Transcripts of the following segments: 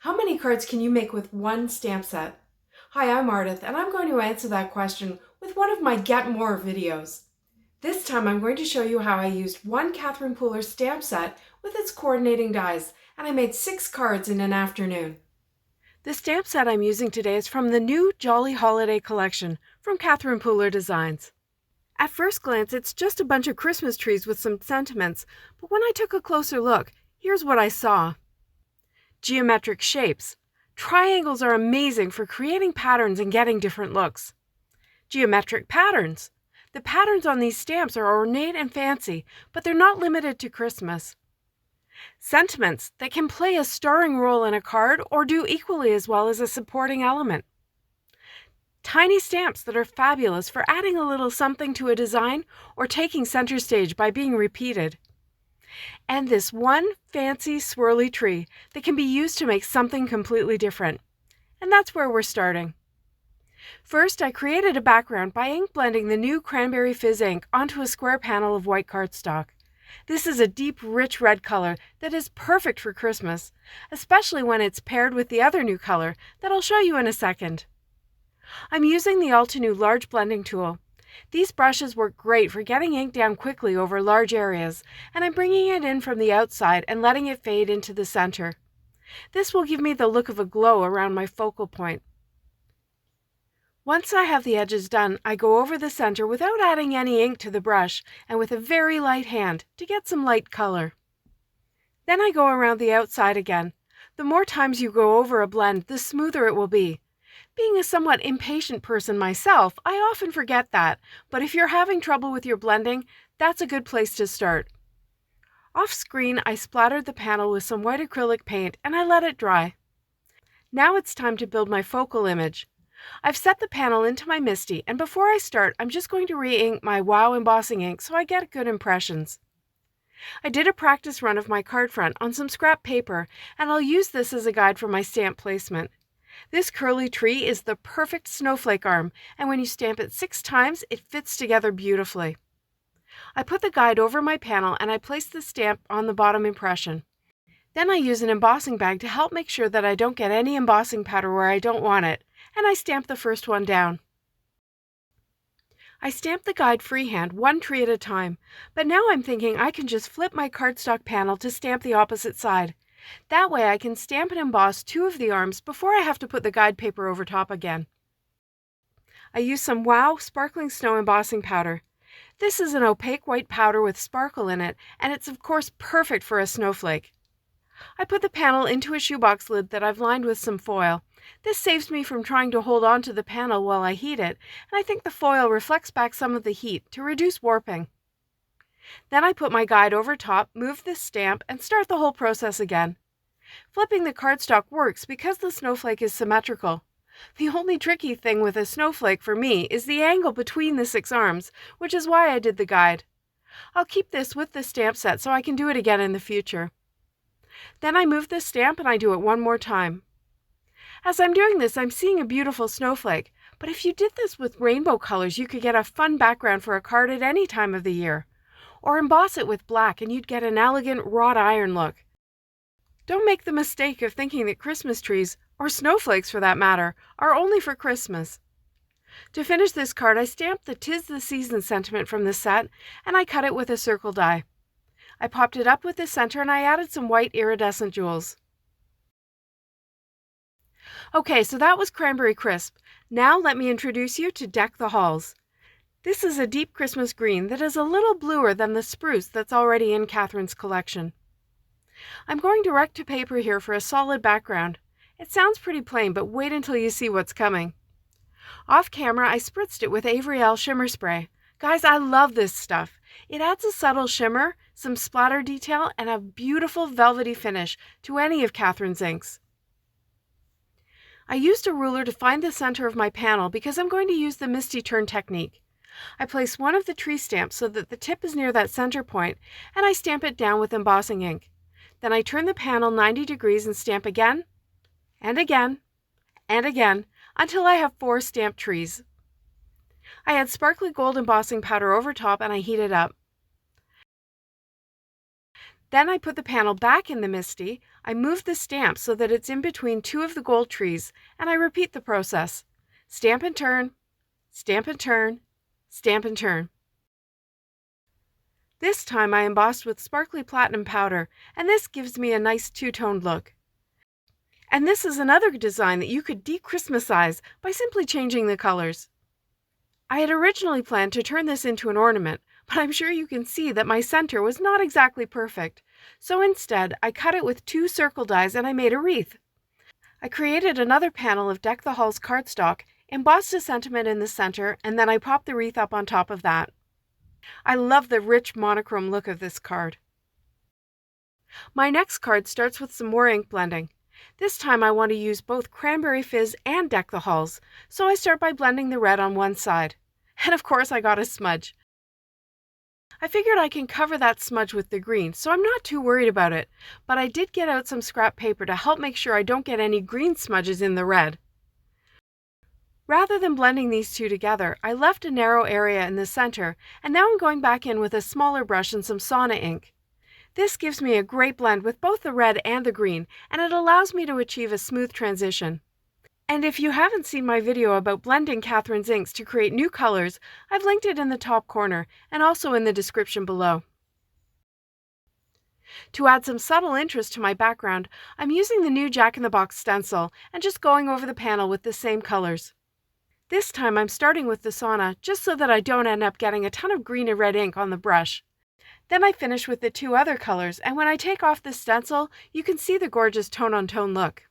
How many cards can you make with one stamp set? Hi, I'm Ardith, and I'm going to answer that question with one of my Get More videos. This time I'm going to show you how I used one Catherine Pooler stamp set with its coordinating dies, and I made 6 cards in an afternoon. The stamp set I'm using today is from the new Jolly Holiday collection from Catherine Pooler Designs. At first glance, it's just a bunch of Christmas trees with some sentiments, but when I took a closer look, here's what I saw. Geometric shapes. Triangles are amazing for creating patterns and getting different looks. Geometric patterns. The patterns on these stamps are ornate and fancy, but they're not limited to Christmas. Sentiments that can play a starring role in a card or do equally as well as a supporting element. Tiny stamps that are fabulous for adding a little something to a design or taking center stage by being repeated. And this one fancy swirly tree that can be used to make something completely different. And that's where we're starting. First, I created a background by ink blending the new Cranberry Fizz ink onto a square panel of white cardstock. This is a deep, rich red color that is perfect for Christmas, especially when it's paired with the other new color that I'll show you in a second. I'm using the Altenew large blending tool. These brushes work great for getting ink down quickly over large areas, and I'm bringing it in from the outside and letting it fade into the center. This will give me the look of a glow around my focal point. Once I have the edges done, I go over the center without adding any ink to the brush and with a very light hand to get some light color. Then I go around the outside again. The more times you go over a blend, the smoother it will be. Being a somewhat impatient person myself, I often forget that, but if you're having trouble with your blending, that's a good place to start. Off screen, I splattered the panel with some white acrylic paint and I let it dry. Now it's time to build my focal image. I've set the panel into my MISTI, and before I start, I'm just going to re-ink my Wow embossing ink so I get good impressions. I did a practice run of my card front on some scrap paper, and I'll use this as a guide for my stamp placement. This curly tree is the perfect snowflake arm, and when you stamp it 6 times, it fits together beautifully. I put the guide over my panel and I place the stamp on the bottom impression. Then I use an embossing bag to help make sure that I don't get any embossing powder where I don't want it, and I stamp the first one down. I stamp the guide freehand, one tree at a time, but now I'm thinking I can just flip my cardstock panel to stamp the opposite side. That way I can stamp and emboss 2 of the arms before I have to put the guide paper over top again. I use some Wow Sparkling Snow embossing powder. This is an opaque white powder with sparkle in it, and it's of course perfect for a snowflake. I put the panel into a shoebox lid that I've lined with some foil. This saves me from trying to hold on to the panel while I heat it, and I think the foil reflects back some of the heat to reduce warping. Then I put my guide over top, move the stamp, and start the whole process again. Flipping the cardstock works because the snowflake is symmetrical. The only tricky thing with a snowflake for me is the angle between the 6 arms, which is why I did the guide. I'll keep this with the stamp set so I can do it again in the future. Then I move the stamp and I do it one more time. As I'm doing this, I'm seeing a beautiful snowflake, but if you did this with rainbow colors, you could get a fun background for a card at any time of the year. Or emboss it with black and you'd get an elegant wrought iron look. Don't make the mistake of thinking that Christmas trees, or snowflakes for that matter, are only for Christmas. To finish this card, I stamped the "'Tis the Season" sentiment from the set, and I cut it with a circle die. I popped it up with the center and I added some white iridescent jewels. Okay, so that was Cranberry Crisp. Now let me introduce you to Deck the Halls. This is a deep Christmas green that is a little bluer than the spruce that's already in Catherine's collection. I'm going direct to paper here for a solid background. It sounds pretty plain, but wait until you see what's coming. Off camera, I spritzed it with Avery Elle Shimmer Spray. Guys, I love this stuff. It adds a subtle shimmer, some splatter detail, and a beautiful velvety finish to any of Catherine's inks. I used a ruler to find the center of my panel because I'm going to use the Misty Turn technique. I place one of the tree stamps so that the tip is near that center point, and I stamp it down with embossing ink. Then I turn the panel 90 degrees and stamp again, and again, and again, until I have 4 stamped trees. I add sparkly gold embossing powder over top and I heat it up. Then I put the panel back in the MISTI, I move the stamp so that it's in between two of the gold trees, and I repeat the process. Stamp and turn, stamp and turn, stamp and turn. This time I embossed with sparkly platinum powder, and this gives me a nice two-toned look. And this is another design that you could de-Christmasize by simply changing the colors. I had originally planned to turn this into an ornament, but I'm sure you can see that my center was not exactly perfect, so instead I cut it with 2 circle dies and I made a wreath. I created another panel of Deck the Halls cardstock, embossed a sentiment in the center, and then I popped the wreath up on top of that. I love the rich monochrome look of this card. My next card starts with some more ink blending. This time I want to use both Cranberry Fizz and Deck the Halls, so I start by blending the red on one side. And of course I got a smudge. I figured I can cover that smudge with the green, so I'm not too worried about it, but I did get out some scrap paper to help make sure I don't get any green smudges in the red. Rather than blending these two together, I left a narrow area in the center, and now I'm going back in with a smaller brush and some Sauna ink. This gives me a great blend with both the red and the green, and it allows me to achieve a smooth transition. And if you haven't seen my video about blending Catherine's inks to create new colors, I've linked it in the top corner and also in the description below. To add some subtle interest to my background, I'm using the new Jack-in-the-Box stencil and just going over the panel with the same colors. This time I'm starting with the Sauna just so that I don't end up getting a ton of green and red ink on the brush. Then I finish with the 2 other colors, and when I take off the stencil, you can see the gorgeous tone-on-tone look.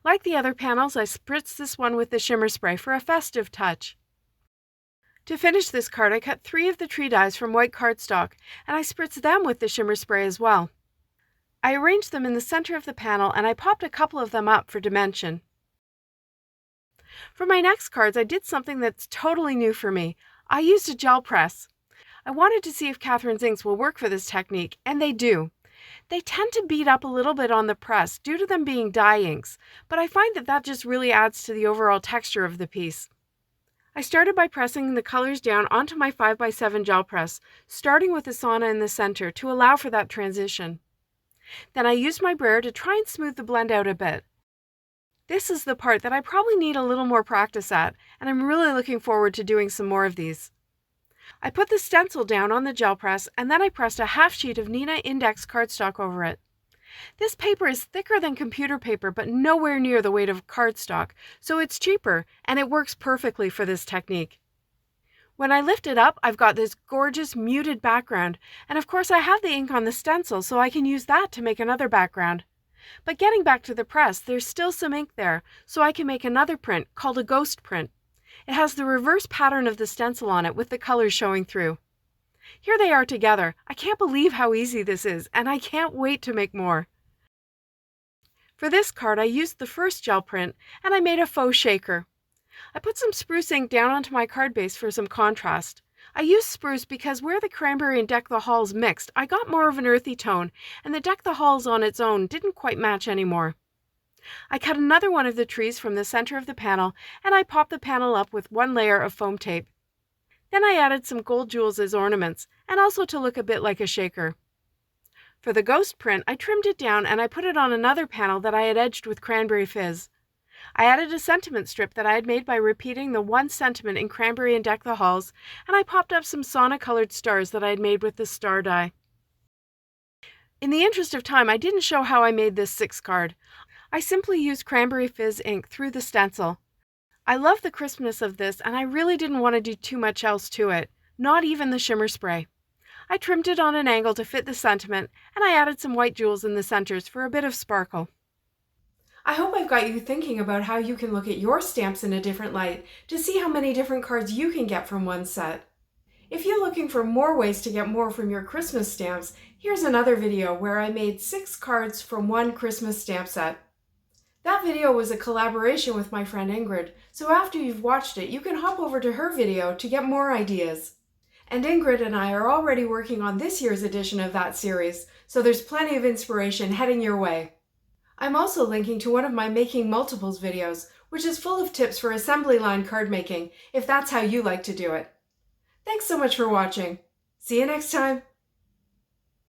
Like the other panels, I spritz this one with the shimmer spray for a festive touch. To finish this card, I cut 3 of the tree dies from white cardstock, and I spritz them with the shimmer spray as well. I arranged them in the center of the panel, and I popped a couple of them up for dimension. For my next cards, I did something that's totally new for me. I used a gel press. I wanted to see if Catherine's inks will work for this technique, and they do. They tend to bead up a little bit on the press due to them being dye inks, but I find that just really adds to the overall texture of the piece. I started by pressing the colors down onto my 5x7 gel press, starting with the Sauna in the center to allow for that transition. Then I used my brayer to try and smooth the blend out a bit. This is the part that I probably need a little more practice at, and I'm really looking forward to doing some more of these. I put the stencil down on the gel press, and then I pressed a half sheet of Neenah Index cardstock over it. This paper is thicker than computer paper, but nowhere near the weight of cardstock, so it's cheaper, and it works perfectly for this technique. When I lift it up, I've got this gorgeous muted background, and of course I have the ink on the stencil, so I can use that to make another background. But getting back to the press, there's still some ink there, so I can make another print called a ghost print. It has the reverse pattern of the stencil on it with the colors showing through. Here they are together. I can't believe how easy this is, and I can't wait to make more. For this card, I used the first gel print, and I made a faux shaker. I put some spruce ink down onto my card base for some contrast. I used spruce because where the Cranberry and Deck the Halls mixed, I got more of an earthy tone, and the Deck the Halls on its own didn't quite match anymore. I cut another one of the trees from the center of the panel, and I popped the panel up with 1 layer of foam tape. Then I added some gold jewels as ornaments, and also to look a bit like a shaker. For the ghost print, I trimmed it down and I put it on another panel that I had edged with Cranberry Fizz. I added a sentiment strip that I had made by repeating the 1 sentiment in Cranberry and Deck the Halls, and I popped up some Sauna colored stars that I had made with the star die. In the interest of time, I didn't show how I made this 6 card. I simply used Cranberry Fizz ink through the stencil. I love the crispness of this, and I really didn't want to do too much else to it, not even the shimmer spray. I trimmed it on an angle to fit the sentiment, and I added some white jewels in the centers for a bit of sparkle. I hope I've got you thinking about how you can look at your stamps in a different light to see how many different cards you can get from one set. If you're looking for more ways to get more from your Christmas stamps, here's another video where I made 6 cards from 1 Christmas stamp set. That video was a collaboration with my friend Ingrid, so after you've watched it, you can hop over to her video to get more ideas. And Ingrid and I are already working on this year's edition of that series, so there's plenty of inspiration heading your way. I'm also linking to one of my Making Multiples videos, which is full of tips for assembly line card making, if that's how you like to do it. Thanks so much for watching. See you next time.